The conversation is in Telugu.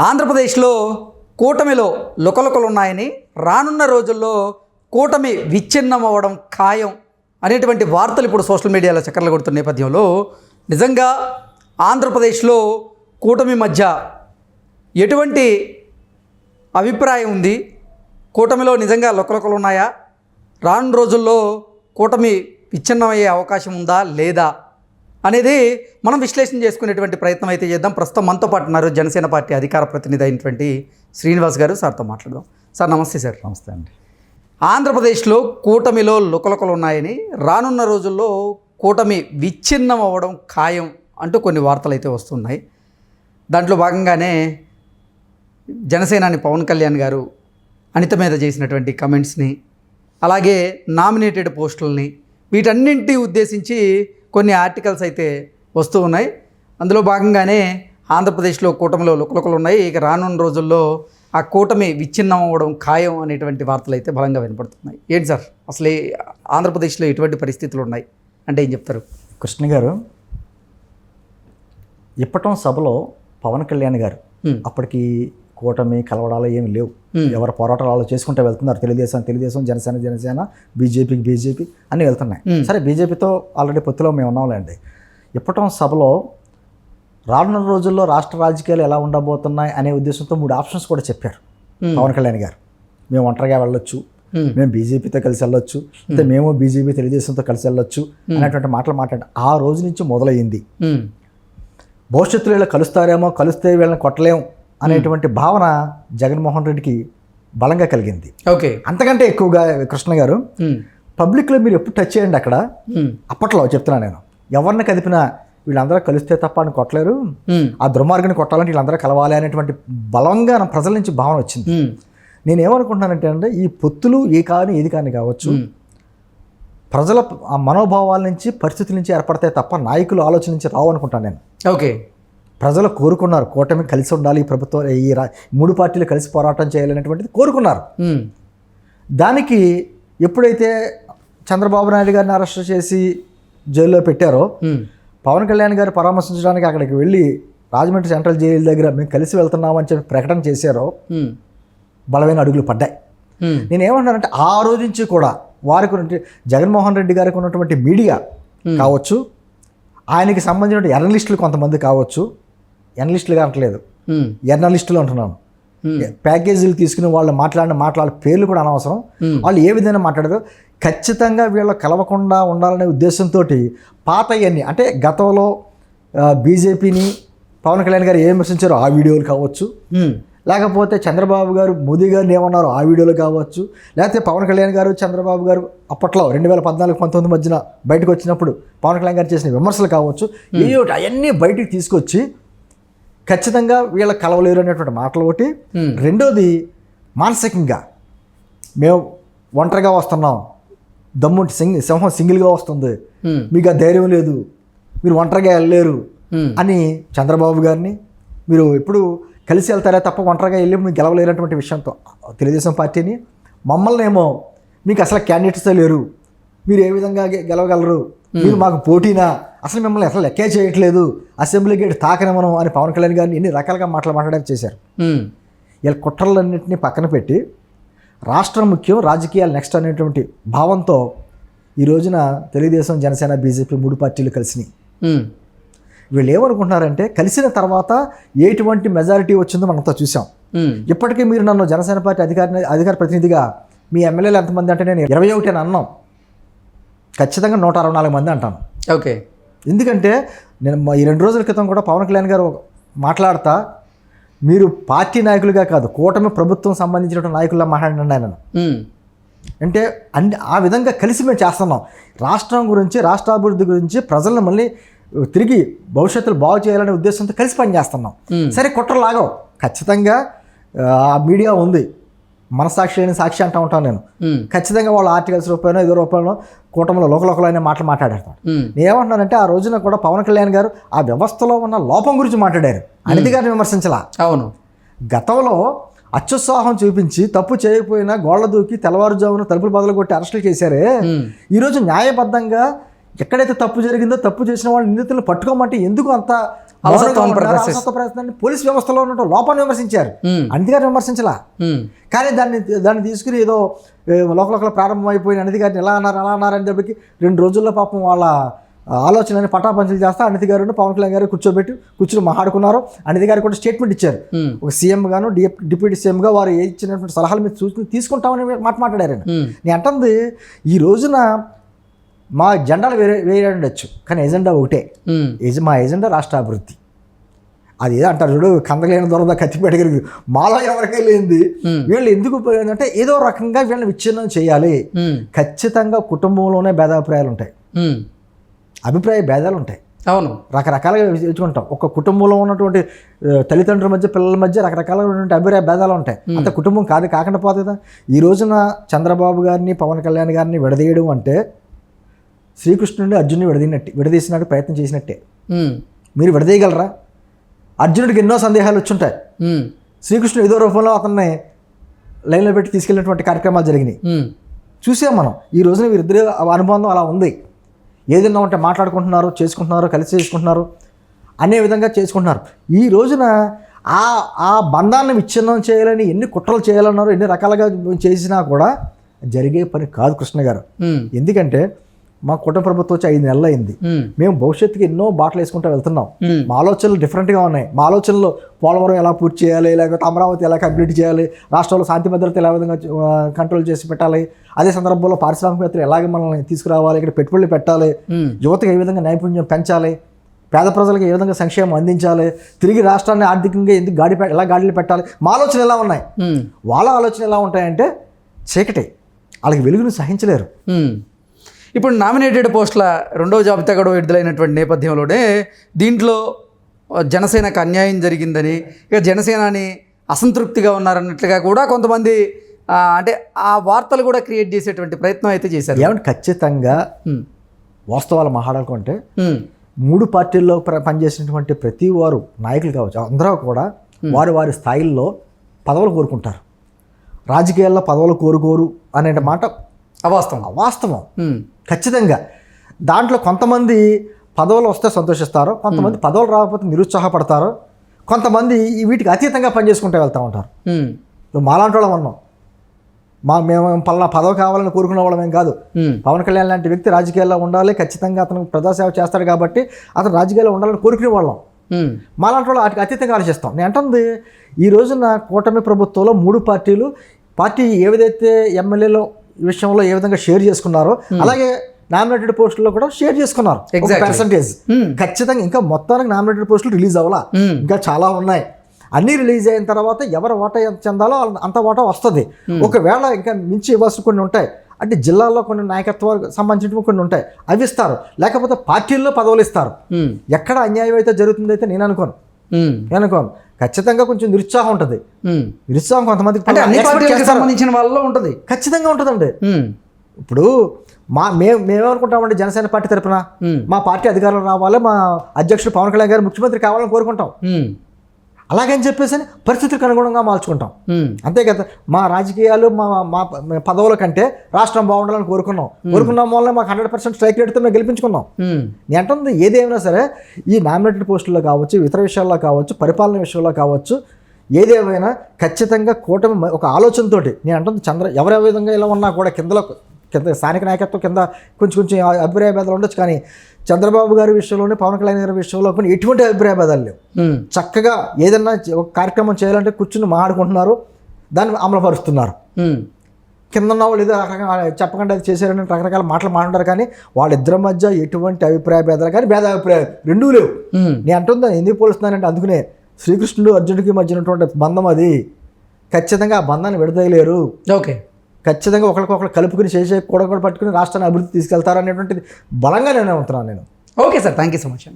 ఆంధ్రప్రదేశ్లో కూటమిలో లుకలుకలు ఉన్నాయని, రానున్న రోజుల్లో కూటమి విచ్ఛిన్నం అవ్వడం ఖాయం అనేటువంటి వార్తలు ఇప్పుడు సోషల్ మీడియాలో చక్కర్లు కొడుతున్న నేపథ్యంలో నిజంగా ఆంధ్రప్రదేశ్లో కూటమి మధ్య ఎటువంటి అభిప్రాయం ఉంది? కూటమిలో నిజంగా లుకలుకలు ఉన్నాయా? రానున్న రోజుల్లో కూటమి విచ్ఛిన్నమయ్యే అవకాశం ఉందా లేదా అనేది మనం విశ్లేషణ చేసుకునేటువంటి ప్రయత్నం అయితే చేద్దాం. ప్రస్తుతం మనతో పాటు ఉన్నారు జనసేన పార్టీ అధికార ప్రతినిధి అయినటువంటి శ్రీనివాస్ గారు. సార్తో మాట్లాడదాం. సార్ నమస్తే. సార్ నమస్తే అండి. ఆంధ్రప్రదేశ్లో కూటమిలో లుకలుకలు ఉన్నాయని, రానున్న రోజుల్లో కూటమి విచ్ఛిన్నం అవ్వడం ఖాయం అంటూ కొన్ని వార్తలు అయితే వస్తున్నాయి. దాంట్లో భాగంగానే జనసేనాని పవన్ కళ్యాణ్ గారు అనిత మీద చేసినటువంటి కమెంట్స్ని, అలాగే నామినేటెడ్ పోస్టులని, వీటన్నింటినీ ఉద్దేశించి కొన్ని ఆర్టికల్స్ అయితే వస్తూ ఉన్నాయి. అందులో భాగంగానే ఆంధ్రప్రదేశ్లో కూటమిలో లుకలుకలు ఉన్నాయి, ఇక రానున్న రోజుల్లో ఆ కూటమి విచ్ఛిన్నం అవ్వడం ఖాయం అనేటువంటి వార్తలు అయితే బలంగా వినపడుతున్నాయి. ఏంటి సార్ అసలు ఆంధ్రప్రదేశ్లో ఎటువంటి పరిస్థితులు ఉన్నాయి అంటే ఏం చెప్తారు? కృష్ణ గారు, ఇప్పటం సభలో పవన్ కళ్యాణ్ గారు అప్పటికి కూటమి కలవడాలు ఏమి లేవు, ఎవరు పోరాటాలు చేసుకుంటూ వెళ్తున్నారు. తెలుగుదేశం, జనసేన, బీజేపీ అన్నీ వెళ్తున్నాయి. సరే, బీజేపీతో ఆల్రెడీ పొత్తులో మేము ఉన్నాంలేండి. ఇప్పటం సభలో రానున్న రోజుల్లో రాష్ట్ర రాజకీయాలు ఎలా ఉండబోతున్నాయి అనే ఉద్దేశంతో 3 ఆప్షన్స్ కూడా చెప్పారు పవన్ కళ్యాణ్ గారు. మేము ఒంటరిగా వెళ్ళొచ్చు, మేము బీజేపీతో కలిసి వెళ్ళొచ్చు, అంటే మేము బీజేపీ తెలుగుదేశంతో కలిసి వెళ్ళొచ్చు అనేటువంటి మాటలు మాట్లాడి ఆ రోజు నుంచి మొదలయ్యింది. భవిష్యత్తులో ఇలా కలుస్తారేమో, కలిస్తే వీళ్ళని కొట్టలేము అనేటువంటి భావన జగన్మోహన్ రెడ్డికి బలంగా కలిగింది. ఓకే, అంతకంటే ఎక్కువగా కృష్ణ గారు, పబ్లిక్లో మీరు ఎప్పుడు టచ్ చేయండి, అక్కడ అప్పట్లో చెప్తున్నాను నేను, ఎవరిని కదిపినా వీళ్ళందరూ కలిస్తే తప్ప అని కొట్టలేరు, ఆ దుర్మార్గాన్ని కొట్టాలంటే వీళ్ళందరూ కలవాలి అనేటువంటి బలంగా ప్రజల నుంచి భావన వచ్చింది. నేనేమనుకుంటున్నానంటే అంటే ఈ పొత్తులు ఏది కానీ కావచ్చు, ప్రజల ఆ మనోభావాల నుంచి, పరిస్థితుల నుంచి ఏర్పడతాయి తప్ప నాయకులు ఆలోచన నుంచి రావు అనుకుంటాను నేను. ఓకే, ప్రజలు కోరుకున్నారు కూటమి కలిసి ఉండాలి, ఈ ప్రభుత్వం ఈ 3 పార్టీలు కలిసి పోరాటం చేయాలనేటువంటిది కోరుకున్నారు. దానికి ఎప్పుడైతే చంద్రబాబు నాయుడు గారిని అరెస్ట్ చేసి జైల్లో పెట్టారో, పవన్ కళ్యాణ్ గారు పరామర్శించడానికి అక్కడికి వెళ్ళి రాజమండ్రి సెంట్రల్ జైలు దగ్గర మేము కలిసి వెళ్తున్నామని చెప్పి ప్రకటన చేశారో బలమైన అడుగులు పడ్డాయి. నేనేమంటానంటే ఆ రోజు నుంచి కూడా వారికి జగన్మోహన్ రెడ్డి గారికి ఉన్నటువంటి మీడియా కావచ్చు, ఆయనకి సంబంధించిన ఎర్నలిస్టులు కొంతమంది కావచ్చు, ఎర్నలిస్టులుగా అంటలేదు, ఎర్నలిస్టులు అంటున్నాను, ప్యాకేజీలు తీసుకుని వాళ్ళు మాట్లాడే పేర్లు కూడా అనవసరం, వాళ్ళు ఏ విధంగా మాట్లాడారో ఖచ్చితంగా వీళ్ళు కలవకుండా ఉండాలనే ఉద్దేశంతో పాతయన్ని, అంటే గతంలో బీజేపీని పవన్ కళ్యాణ్ గారు ఏం విమర్శించారో ఆ వీడియోలు కావచ్చు, లేకపోతే చంద్రబాబు గారు మోదీ గారిని ఏమన్నారో ఆ వీడియోలు కావచ్చు, లేకపోతే పవన్ కళ్యాణ్ గారు చంద్రబాబు గారు అప్పట్లో 2014-19 మధ్యన బయటకు వచ్చినప్పుడు పవన్ కళ్యాణ్ గారు చేసిన విమర్శలు కావచ్చు, ఏమిటి అవన్నీ బయటికి తీసుకొచ్చి ఖచ్చితంగా వీళ్ళ కలవలేరు అనేటువంటి మాటలు ఒకటి. రెండోది, మానసికంగా మేము ఒంటరిగా వస్తున్నాం, దమ్ముంటి సింహం సింగిల్గా వస్తుంది, మీకు ఆ ధైర్యం లేదు, మీరు ఒంటరిగా వెళ్ళలేరు అని చంద్రబాబు గారిని, మీరు ఎప్పుడు కలిసి వెళ్తారే తప్ప ఒంటరిగా వెళ్ళి మీకు గెలవలేనటువంటి విషయంతో తెలుగుదేశం పార్టీని, మమ్మల్ని ఏమో మీకు అసలు క్యాండిడేట్సే లేరు, మీరు ఏ విధంగా గెలవగలరు, మీరు మాకు పోటీనా, అసలు మిమ్మల్ని అసలు లెక్కే చేయట్లేదు, అసెంబ్లీ గేట్ తాకనివ్వను అని పవన్ కళ్యాణ్ గారిని ఎన్ని రకాలుగా మాట్లాడడానికి చేశారు. ఇలా కుట్రలన్నింటినీ పక్కన పెట్టి రాష్ట్రం ముఖ్యం, రాజకీయాలు నెక్స్ట్ అనేటువంటి భావంతో ఈ రోజున తెలుగుదేశం, జనసేన, బీజేపీ 3 పార్టీలు కలిసినాయి. వీళ్ళు ఏమనుకుంటున్నారంటే కలిసిన తర్వాత ఎటువంటి మెజారిటీ వచ్చిందో మనంతా చూసాం. ఇప్పటికీ మీరు నన్ను జనసేన పార్టీ అధికార ప్రతినిధిగా మీ ఎమ్మెల్యేలు ఎంతమంది అంటే నేను 21 అని అన్నాం, ఖచ్చితంగా 164 మంది అంటాను. ఓకే, ఎందుకంటే నేను ఈ 2 రోజుల క్రితం కూడా పవన్ కళ్యాణ్ గారు మాట్లాడతా, మీరు పార్టీ నాయకులుగా కాదు కూటమి ప్రభుత్వం సంబంధించిన నాయకుల్లా మాట్లాడినండి ఆయన. అంటే ఆ విధంగా కలిసి మేము చేస్తున్నాం, రాష్ట్రం గురించి, రాష్ట్రాభివృద్ధి గురించి, ప్రజలను మళ్ళీ తిరిగి భవిష్యత్తులో బాగు చేయాలనే ఉద్దేశంతో కలిసి పనిచేస్తున్నాం. సరే, కుట్రలాగో ఖచ్చితంగా ఆ మీడియా ఉంది, మనసాక్షి అయిన సాక్షి అంటూ ఉంటాను నేను, ఖచ్చితంగా వాళ్ళు ఆర్టికల్స్ రూపాయనో 5 రూపాయలు కూటమిలో లోకలైన మాటలు మాట్లాడతారు. నేను ఏమంటున్నానంటే ఆ రోజున కూడా పవన్ కళ్యాణ్ గారు ఆ వ్యవస్థలో ఉన్న లోపం గురించి మాట్లాడారు, అనిత గారిని విమర్శించలా. అవును, గతంలో అత్యుత్సాహం చూపించి తప్పు చేయకపోయినా గోళ్ల దూకి తెల్లవారుజామున తలుపులు బదులు కొట్టి అరెస్టులు చేశారే, ఈరోజు న్యాయబద్ధంగా ఎక్కడైతే తప్పు జరిగిందో తప్పు చేసిన వాళ్ళు నిందితులను పట్టుకోమంటే ఎందుకు అంత అలసత్వాన్ని ప్రదర్శిస్తారు. అలసత్వ ప్రదర్శన పోలీస్ వ్యవస్థలో ఉన్న లోపాన్ని విమర్శించారు, ఉమ్, అనితగారిని విమర్శించలా. ఉమ్, కానీ దాన్ని తీసుకుని ఏదో లోకల్ ప్రారంభమైపోయిన అనిత గారిని ఎలా అన్నారు అని చెప్పి 2 రోజుల్లో పాపం వాళ్ళ ఆలోచనని పటాపంచలు చేస్తా అనిత గారు పవన్ కళ్యాణ్ గారు కూర్చొని మాట్లాడుకున్నారు. అనిత గారు కూడా స్టేట్మెంట్ ఇచ్చారు. ఉమ్, ఒక సీఎం గాను డిప్యూటీ సీఎంగా వారు ఇచ్చినటువంటి సలహాలు మీరు సూచనలు తీసుకుంటామని మాట్లాడారు. ఉమ్, నేను అంటుంది ఈ రోజున మా జెండాలు వేరే ఉండొచ్చు, కానీ ఎజెండా ఒకటే. ఉమ్, మా ఎజెండా రాష్ట్ర అభివృద్ధి. అది ఏదో అంటారు చూడు, కందలేని దొరద కత్తిపేట గారికి మాలో ఎవరికే లేనిది. వీళ్ళు ఎందుకు పోయిందంటే ఏదో రకంగా వీళ్ళని విచ్ఛిన్నం చేయాలి. ఖచ్చితంగా కుటుంబంలోనే భేదాభిప్రాయాలు ఉంటాయి, అభిప్రాయ భేదాలు ఉంటాయి, అవును, రకరకాలుగా తెచ్చుకుంటాం. ఒక కుటుంబంలో ఉన్నటువంటి తల్లిదండ్రుల మధ్య పిల్లల మధ్య రకరకాలైనటువంటి అభిప్రాయ భేదాలు ఉంటాయి. అంత కుటుంబం కాకుండా పోతుంది కదా. ఈ రోజున చంద్రబాబు గారిని పవన్ కళ్యాణ్ గారిని విడదీయడం అంటే శ్రీకృష్ణుడిని అర్జునుడిని విడదీసినట్టు ప్రయత్నం చేసినట్టే. మీరు విడదీయగలరా? అర్జునుడికి ఎన్నో సందేహాలు వచ్చుంటాయి. శ్రీకృష్ణుడు ఏదో రూపంలో అతన్ని లైన్లో పెట్టి తీసుకెళ్ళినటువంటి కార్యక్రమాలు జరిగినాయి, చూసాం మనం. ఈ రోజున వీరిద్దరి అనుబంధం అలా ఉంది. ఏదైనా ఉంటే మాట్లాడుకుంటున్నారు, చేసుకుంటున్నారు, కలిసి చేసుకుంటున్నారు, అనే విధంగా చేసుకుంటున్నారు. ఈ రోజున ఆ బంధాన్ని విచ్ఛిన్నం చేయాలని ఎన్ని కుట్రలు చేయాలన్నారు, ఎన్ని రకాలుగా చేసినా కూడా జరిగే పని కాదు కృష్ణ గారు. ఎందుకంటే మా కుటుంబ ప్రభుత్వం వచ్చి 5 నెలలు అయింది. మేము భవిష్యత్తుకి ఎన్నో బాటలు వేసుకుంటూ వెళ్తున్నాం. మా ఆలోచనలు డిఫరెంట్గా ఉన్నాయి. మా ఆలోచనలో పోలవరం ఎలా పూర్తి చేయాలి, లేకపోతే అమరావతి ఎలా కంప్లీట్ చేయాలి, రాష్ట్రంలో శాంతి భద్రత ఎలా విధంగా కంట్రోల్ చేసి పెట్టాలి, అదే సందర్భంలో పారిశ్రామికవేత్తలు ఎలాగ మనల్ని తీసుకురావాలి, ఇక్కడ పెట్టుబడులు పెట్టాలి, యువతకు ఏ విధంగా నైపుణ్యం పెంచాలి, పేద ప్రజలకు ఏ విధంగా సంక్షేమం అందించాలి, తిరిగి రాష్ట్రాన్ని ఆర్థికంగా ఎందుకు ఎలా గాడిలో పెట్టాలి, మా ఆలోచనలు ఎలా ఉన్నాయి. వాళ్ళ ఆలోచనలు ఎలా ఉంటాయంటే చీకటి, వాళ్ళకి వెలుగును సహించలేరు. ఇప్పుడు నామినేటెడ్ పోస్టుల 2వ జాబితా కూడా విడుదలైనటువంటి నేపథ్యంలోనే దీంట్లో జనసేనకు అన్యాయం జరిగిందని, ఇక జనసేనని అసంతృప్తిగా ఉన్నారన్నట్లుగా కూడా కొంతమంది అంటే ఆ వార్తలు కూడా క్రియేట్ చేసేటువంటి ప్రయత్నం అయితే చేశారు. ఏమంటే ఖచ్చితంగా వాస్తవాలు మాట్లాడాలనుకుంటే 3 పార్టీల్లో పనిచేసినటువంటి ప్రతి వారు నాయకులు కావచ్చు, అందరూ కూడా వారి స్థాయిల్లో పదవులు కోరుకుంటారు. రాజకీయాల్లో పదవులు కోరుకోరు అనే మాట అవాస్తవం. ఖచ్చితంగా దాంట్లో కొంతమంది పదవులు వస్తే సంతోషిస్తారు, కొంతమంది పదవులు రాకపోతే నిరుత్సాహపడతారు, కొంతమంది వీటికి అతీతంగా పనిచేసుకుంటూ వెళ్తూ ఉంటారు. మాలాంటి వాళ్ళం ఉన్నాం. మేము పలానా పదవి కావాలని కోరుకునే వాళ్ళం ఏం కాదు. పవన్ కళ్యాణ్ లాంటి వ్యక్తి రాజకీయాల్లో ఉండాలి, ఖచ్చితంగా అతను ప్రజాసేవ చేస్తాడు కాబట్టి అతను రాజకీయాల్లో ఉండాలని కోరుకునే వాళ్ళం. మాలాంటి వాళ్ళు వాటికి అతీతంగా ఆలోచిస్తాం. నేను అంటుంది ఈ రోజున కూటమి ప్రభుత్వంలో 3 పార్టీ ఏదైతే ఎమ్మెల్యేలో విషయంలో ఏ విధంగా షేర్ చేసుకున్నారో అలాగే నామినేటెడ్ పోస్టుల్లో కూడా షేర్ చేసుకున్నారు పర్సంటేజ్. ఖచ్చితంగా ఇంకా మొత్తానికి నామినేటెడ్ పోస్టులు రిలీజ్ అవ్వాలా, ఇంకా చాలా ఉన్నాయి. అన్నీ రిలీజ్ అయిన తర్వాత ఎవరి ఓటా ఎంత చెందాలో అంత ఓటా వస్తుంది. ఒకవేళ ఇంకా మించి ఇవ్వాల్సిన కొన్ని ఉంటాయి, అంటే జిల్లాల్లో కొన్ని నాయకత్వాలకు సంబంధించినవి కొన్ని ఉంటాయి, అవి ఇస్తారు. లేకపోతే పార్టీల్లో పదవులు ఇస్తారు. ఎక్కడ అన్యాయం అయితే జరుగుతుంది అయితే నేను అనుకోను. ఖచ్చితంగా కొంచెం నిరుత్సాహం ఉంటుంది. నిరుత్సాహం కొంతమందికి సంబంధించిన వాళ్ళలో ఉంటుంది, ఖచ్చితంగా ఉంటుందండి. ఇప్పుడు మేమేమనుకుంటామండి, జనసేన పార్టీ తరఫున మా పార్టీ అధికారంలో రావాలి, మా అధ్యక్షుడు పవన్ కళ్యాణ్ గారు ముఖ్యమంత్రి కావాలని కోరుకుంటాం. అలాగని చెప్పేసి పరిస్థితులకు అనుగుణంగా మార్చుకుంటాం, అంతే కదా. మా రాజకీయాలు మా పదవుల కంటే రాష్ట్రం బాగుండాలని కోరుకున్నాం వల్ల మాకు 100% స్ట్రైక్ రేట్తో మేము గెలిపించుకున్నాం. నేను అంటుంది ఏదేమైనా సరే ఈ నామినేటెడ్ పోస్టుల్లో కావచ్చు, ఇతర విషయాల్లో కావచ్చు, పరిపాలన విషయంలో కావచ్చు, ఏదేమైనా ఖచ్చితంగా కూటమి ఒక ఆలోచనతోటి నేను అంటుంది ఎవరి విధంగా ఇలా ఉన్నా కూడా కింద స్థానిక నాయకత్వం కింద కొంచెం అభిప్రాయ భేదాలు ఉండొచ్చు, కానీ చంద్రబాబు గారి విషయంలోనే పవన్ కళ్యాణ్ గారి విషయంలో కొన్ని ఎటువంటి అభిప్రాయ భేదాలు లేవు. చక్కగా ఏదన్నా ఒక కార్యక్రమం చేయాలంటే కూర్చుని మాట్లాడుకుంటున్నారు, దాన్ని అమలుపరుస్తున్నారు. కింద ఉన్న వాళ్ళు ఏదో రకరకాల చెప్పకుండా అది చేశారని రకరకాల మాటలు మాట్లాడారు, కానీ వాళ్ళిద్దరి మధ్య ఎటువంటి అభిప్రాయ భేదాలు కానీ భేదాభిప్రాయాలు రెండూ లేవు. నేను అంటుందా ఎందుకు పోలుస్తున్నానంటే అందుకనే శ్రీకృష్ణుడు అర్జునుడికి మధ్య ఉన్నటువంటి బంధం అది. ఖచ్చితంగా ఆ బంధాన్ని విడదీయలేరు. ఖచ్చితంగా ఒకరికొకరు కలుపుకుని చేసే కూడా పట్టుకుని రాష్ట్రాన్ని అభివృద్ధి తీసుకెళ్తారు అనేటువంటిది బలంగా నేను నమ్ముతున్నాను నేను. Okay sir, thank you so much.